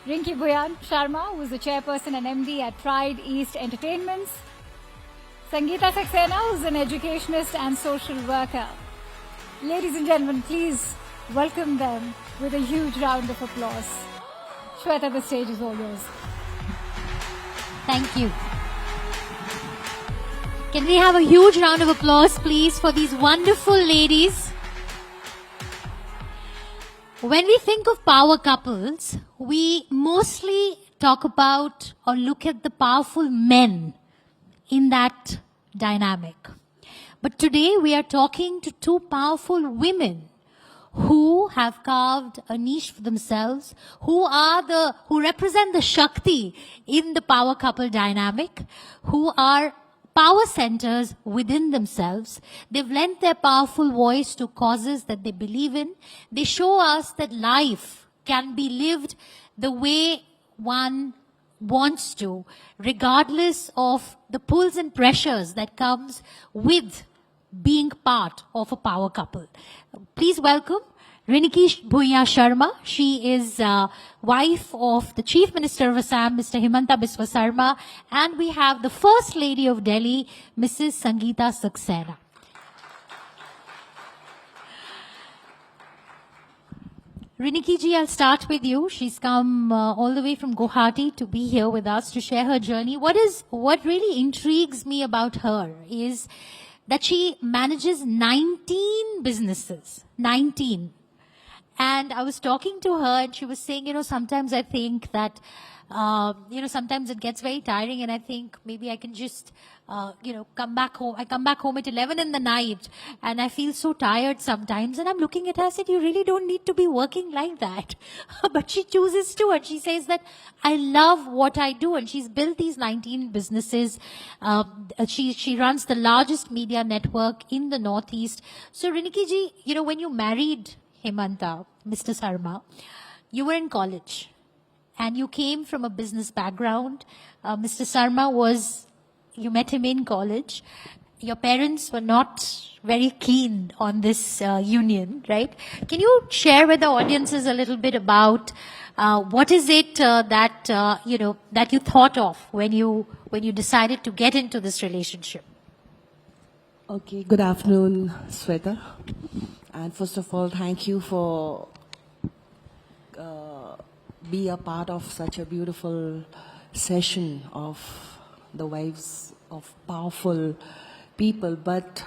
Riniki Bhuyan Sharma, who is the chairperson and MD at Pride East Entertainments. Sangeeta Saxena, who is an educationist and social worker. Ladies and gentlemen, please welcome them with a huge round of applause. Shweta, the stage is all yours. Thank you. Can we have a huge round of applause, please, for these wonderful ladies? When we think of power couples, we mostly talk about or look at the powerful men in that dynamic. But today we are talking to two powerful women who have carved a niche for themselves, who represent the Shakti in the power couple dynamic, who are power centers within themselves. They've lent their powerful voice to causes that they believe in. They show us that life can be lived the way one wants to, regardless of the pulls and pressures that comes with being part of a power couple. Please welcome Riniki Bhuyan Sharma. She is wife of the Chief Minister of Assam, Mr. Himanta Biswa Sarma, and we have the First Lady of Delhi, Mrs. Sangeeta Saxena. Riniki ji, I'll start with you. She's come all the way from Guwahati to be here with us to share her journey. What really intrigues me about her is that she manages 19 businesses. 19. And I was talking to her and she was saying, sometimes I think that, sometimes it gets very tiring and I think maybe I can just, come back home. I come back home at 11 in the night and I feel so tired sometimes. And I'm looking at her, I said, you really don't need to be working like that. But she chooses to, and she says that I love what I do. And she's built these 19 businesses. She runs the largest media network in the Northeast. So Riniki ji, when you married Himanta, Mr. Sharma, you were in college and you came from a business background. Mr. Sharma you met him in college. Your parents were not very keen on this union, right? Can you share with the audiences a little bit about what is it that you thought of when you decided to get into this relationship? Okay, good afternoon, Shweta. And first of all, thank you for be a part of such a beautiful session of the wives of powerful people. But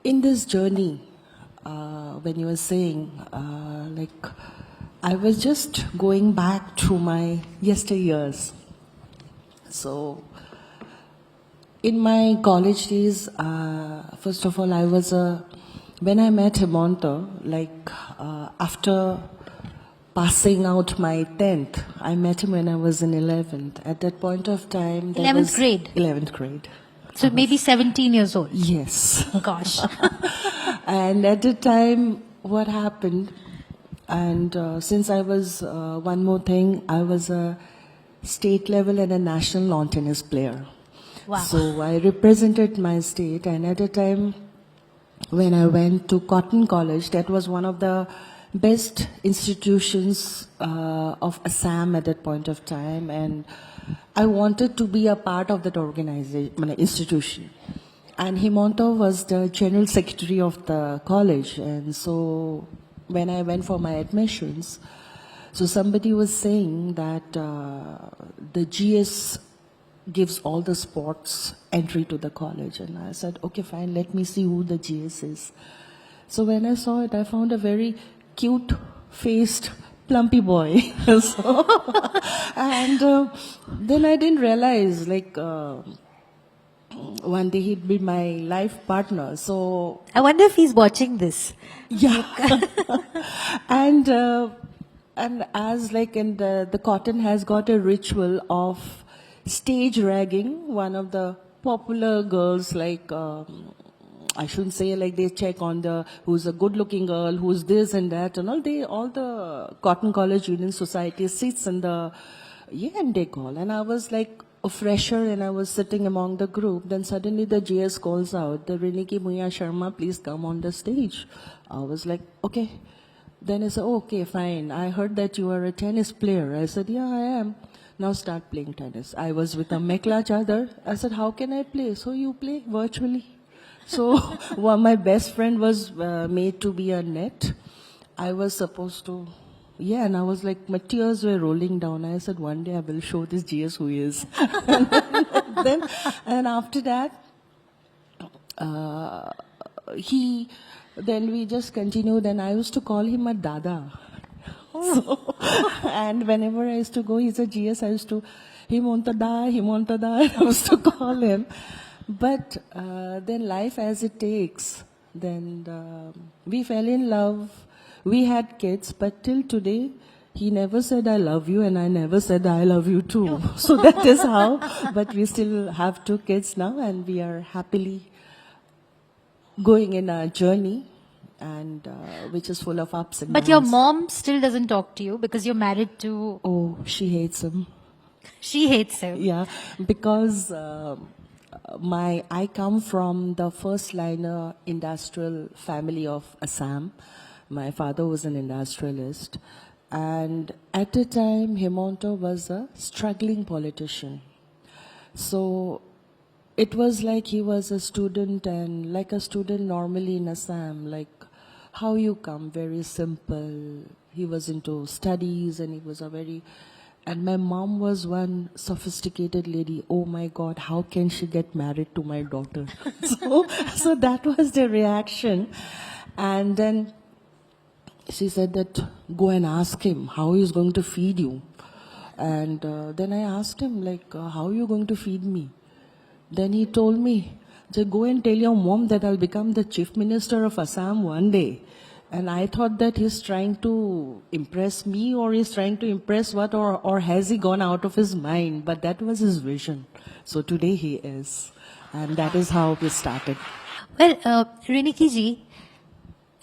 in this journey, when you were saying, I was just going back to my yesteryears. So, in my college days, first of all, when I met Himanta, after passing out my 10th, I met him when I was in 11th. At that point of time... 11th grade? 11th grade. So maybe 17 years old? Yes. Gosh. And at the time, what happened, and since I was, one more thing, I was a state level and a national lawn tennis player. Wow. So I represented my state, and at the time, when I went to Cotton College, that was one of the best institutions of Assam at that point of time, and I wanted to be a part of that institution. And Himanta was the general secretary of the college, and so when I went for my admissions, so somebody was saying that the GS gives all the sports entry to the college, and I said, okay, fine, let me see who the GS is. So when I saw it, I found a very cute-faced, plumpy boy. And then I didn't realize, one day he'd be my life partner. So I wonder if he's watching this. Yeah. And as in the Cotton has got a ritual of stage ragging, one of the popular girls, I shouldn't say they check on who's a good-looking girl, who's this and that, and all the Cotton College Union Society sits in the and they call. And I was a fresher, and I was sitting among the group. Then suddenly the GS calls out, the Riniki Bhuyan Sharma, please come on the stage. I was like, okay. Then he said, oh, okay, fine. I heard that you are a tennis player. I said, yeah, I am. Now start playing tennis. I was with a mekla chadar. I said, how can I play? So you play virtually. So my best friend was made to be a net. I was supposed to, yeah, and I was like, my tears were rolling down. I said, one day I will show this GS who he is. and after that, then we just continued, and I used to call him a dada. So, and whenever I used to go, he's a GS, I used to, Himontada, I used to call him. But then life as it takes, then we fell in love, we had kids, but till today, he never said I love you, and I never said I love you too. So that is how, but we still have 2 kids now, and we are happily going in a journey, and which is full of ups and downs. But your mom still doesn't talk to you because you're married to... Oh, she hates him. She hates him. Yeah, because I come from the first liner industrial family of Assam. My father was an industrialist. And at a time, Himanta was a struggling politician. So it was like he was a student, and like a student normally in Assam, like how you come, very simple. He was into studies, and he was and my mom was one sophisticated lady. Oh my God, how can she get married to my daughter? so that was the reaction. And then she said that, go and ask him how he's going to feed you. And then I asked him, like, how are you going to feed me? Then he told me, go and tell your mom that I'll become the chief minister of Assam one day. And I thought that he's trying to impress me, or he's trying to impress what, or has he gone out of his mind? But that was his vision. So today he is. And that is how we started. Well, Riniki ji,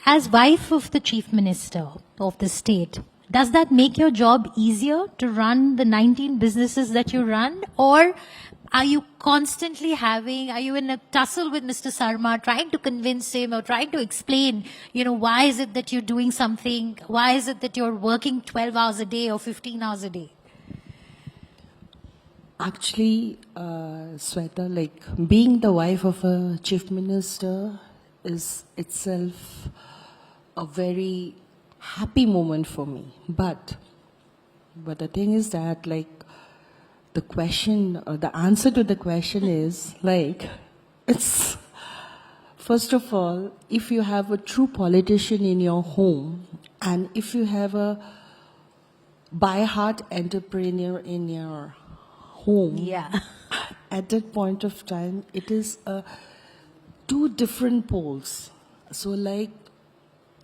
as wife of the chief minister of the state, does that make your job easier to run the 19 businesses that you run? Or are you constantly are you in a tussle with Mr. Sharma, trying to convince him or trying to explain, why is it that you're doing something? Why is it that you're working 12 hours a day or 15 hours a day? Actually, Sweta, like being the wife of a chief minister is itself a very happy moment for me. But the thing is that, like, the answer to the question is, like, it's, first of all, if you have a true politician in your home, and if you have a by-heart entrepreneur in your home, Yeah. at that point of time, it is 2 different poles. So, like,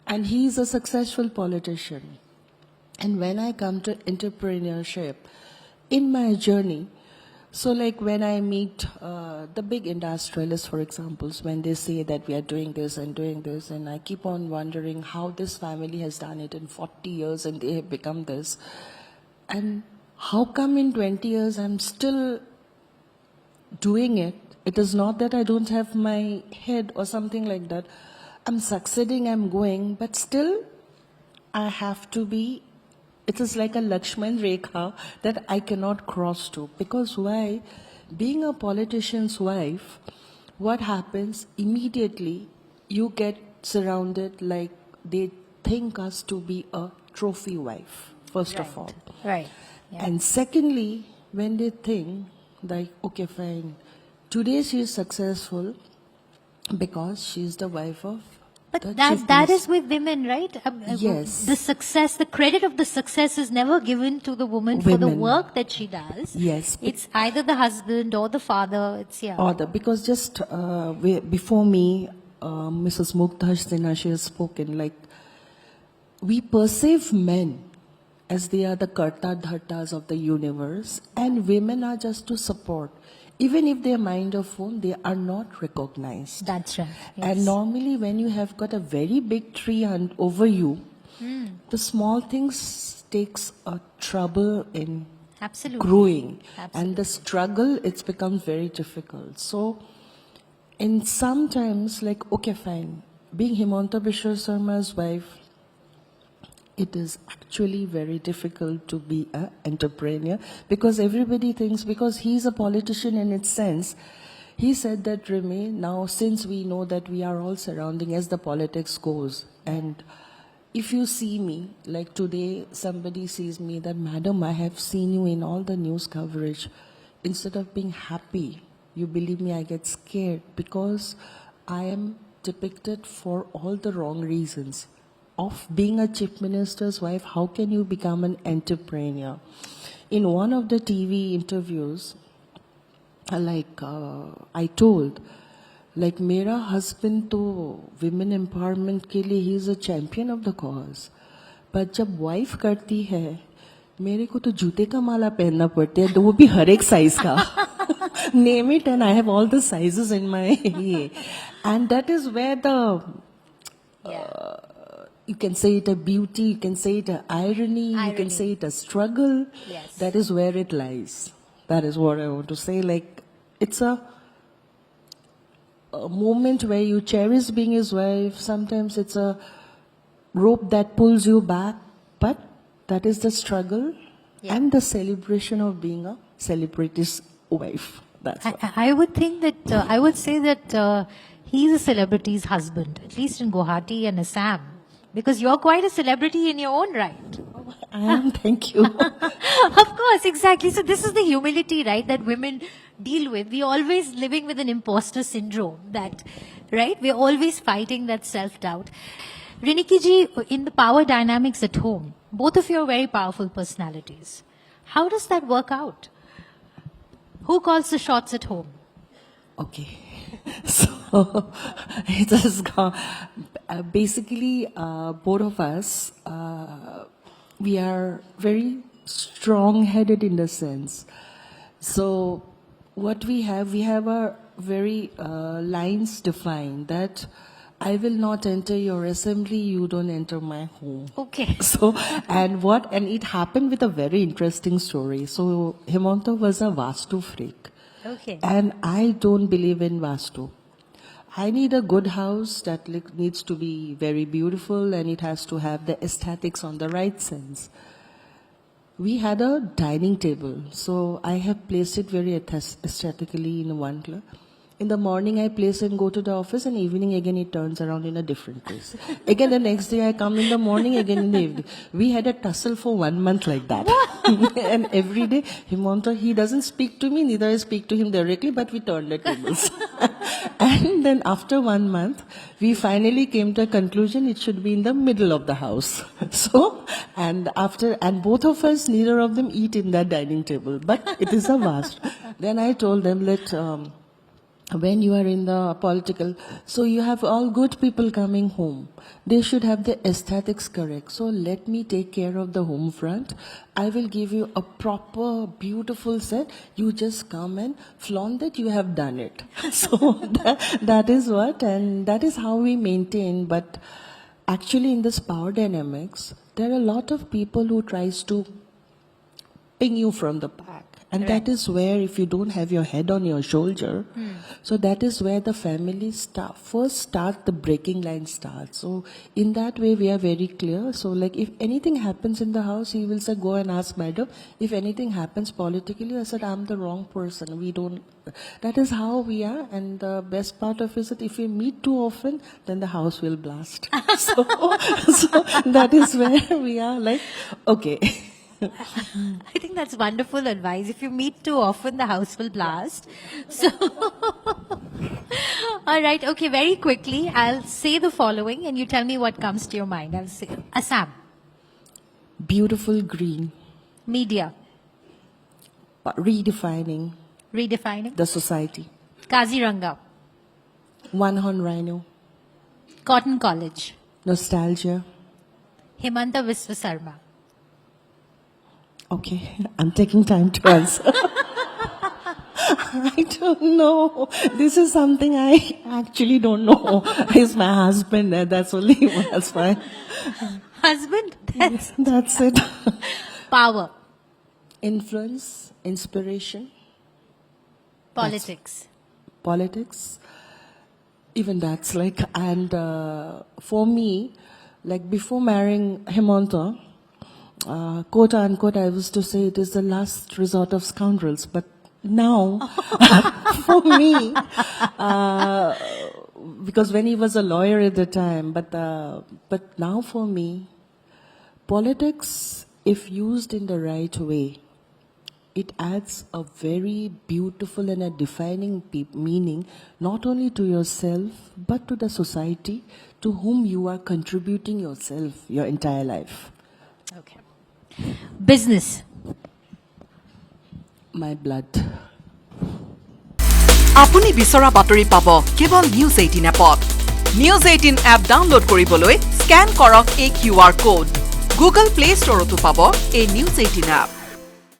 and he's a successful politician. And when I come to entrepreneurship, in my journey, so like when I meet the big industrialists, for example, when they say that we are doing this, and I keep on wondering how this family has done it in 40 years and they have become this. And how come in 20 years I'm still doing it? It is not that I don't have my head or something like that. I'm succeeding, I'm going, but still I have to be, it is like a Lakshman Rekha that I cannot cross to. Because why? Being a politician's wife, what happens? Immediately you get surrounded, like they think us to be a trophy wife, first of all. Right. Yeah. And secondly, when they think, like, okay, fine, today she is successful because she is the wife of But the that chief that minister. is with women, right? Yes. The credit of the success is never given to the woman for the Women. work that she does. Yes. It's either the husband or the father. It's, yeah. Order, because just before me, Mrs. Mukhtaj Sinha, she has spoken, like, we perceive men as they are the karta dhartas of the universe, and women are just to support. Even if they mind your phone, they are not recognized. That's right. Yes. And normally when you have got a very big tree over you, the small things takes a trouble in Absolutely. growing. Absolutely. And the struggle, it's becomes very difficult. So in sometimes, like, okay, fine, being Himanta Biswa Sarma's wife, it is actually very difficult to be an entrepreneur because everybody thinks because he's a politician in its sense. He said that, Remy, now since we know that we are all surrounding as the politics goes, and if you see me, like today somebody sees me that, madam, I have seen you in all the news coverage. Instead of being happy, you believe me, I get scared because I am depicted for all the wrong reasons. Of being a chief minister's wife, how can you become an entrepreneur? In one of the TV interviews, I told, like, mera husband to women empowerment ke liye, he is a champion of the cause. But jab wife karti hai, मेरे को तो जूते का माला पहनना पड़ता है, वो भी हर एक साइज का. Name it, and I have all the sizes in my ये. And that is where the you can say it a beauty, you can say it a irony, you can say it a struggle. Yes. That is where it lies. That is what I want to say. Like, it's a moment where you cherish being his wife. Sometimes it's a rope that pulls you back, but that is the struggle and the celebration of being a celebrity's wife. That's what. I would think that, I would say that he's a celebrity's husband, at least in Guwahati and Assam, because you're quite a celebrity in your own right. I am, thank you. Of course, exactly. So this is the humility, right, that women deal with. We're always living with an imposter syndrome, that, right? We're always fighting that self-doubt. Riniki ji, in the power dynamics at home, both of you are very powerful personalities. How does that work out? Who calls the shots at home? Okay. So, it has gone. Basically, both of us, we are very strong-headed in the sense. So, what we have a very lines defined that I will not enter your assembly, you don't enter my home. Okay. So, and it happened with a very interesting story. So, Himanta was a Vastu freak. Okay. And I don't believe in Vastu. I need a good house that needs to be very beautiful and it has to have the aesthetics on the right sense. We had a dining table, so I have placed it very aesthetically in one club. In the morning I place and go to the office, and evening again it turns around in a different place. Again the next day I come in the morning, again in the evening. We had a tussle for 1 month like that. And every day, Himanta, he doesn't speak to me, neither I speak to him directly, but we turned the tables. And then after 1 month, we finally came to a conclusion it should be in the middle of the house. So, and both of us, neither of them eat in that dining table, but it is a vast. Then I told them, when you are in the political, so you have all good people coming home. They should have the aesthetics correct. So let me take care of the home front. I will give you a proper, beautiful set. You just come and flaunt that you have done it. So that is what, and that is how we maintain. But actually in this power dynamics, there are a lot of people who tries to ping you from the back. And that is where, if you don't have your head on your shoulder, so that is where the family first the breaking line starts. So in that way, we are very clear. So like if anything happens in the house, he will say, go and ask madam. If anything happens politically, I said, I'm the wrong person. We don't, that is how we are. And the best part of it is that if we meet too often, then the house will blast. so that is where we are like, okay. I think that's wonderful advice. If you meet too often, the house will blast. So, all right. Okay, very quickly, I'll say the following and you tell me what comes to your mind. I'll say Assam. Beautiful green. Media. Redefining. Redefining. The society. Kaziranga. One horn rhino. Cotton College. Nostalgia. Himanta Viswa Sharma. Okay, I'm taking time to answer. I don't know. This is something I actually don't know. He's my husband. That's only that's fine. Husband? That's it. Power. Influence, inspiration. Politics. Politics. Even that's like, and for me, Like before marrying Hemanta, quote unquote, I was to say it is the last resort of scoundrels. But now, for me, because when he was a lawyer at the time, but now for me, politics, if used in the right way, it adds a very beautiful and a defining meaning, not only to yourself, but to the society to whom you are contributing yourself your entire life. Okay. Business. My blood. আপুনি বিচৰা বাতৰি পাব কেৱল News 18 এপত News 18 app download কৰিবলৈ scan কৰক এই QR code Google Play Store তো পাব এই News 18 এপ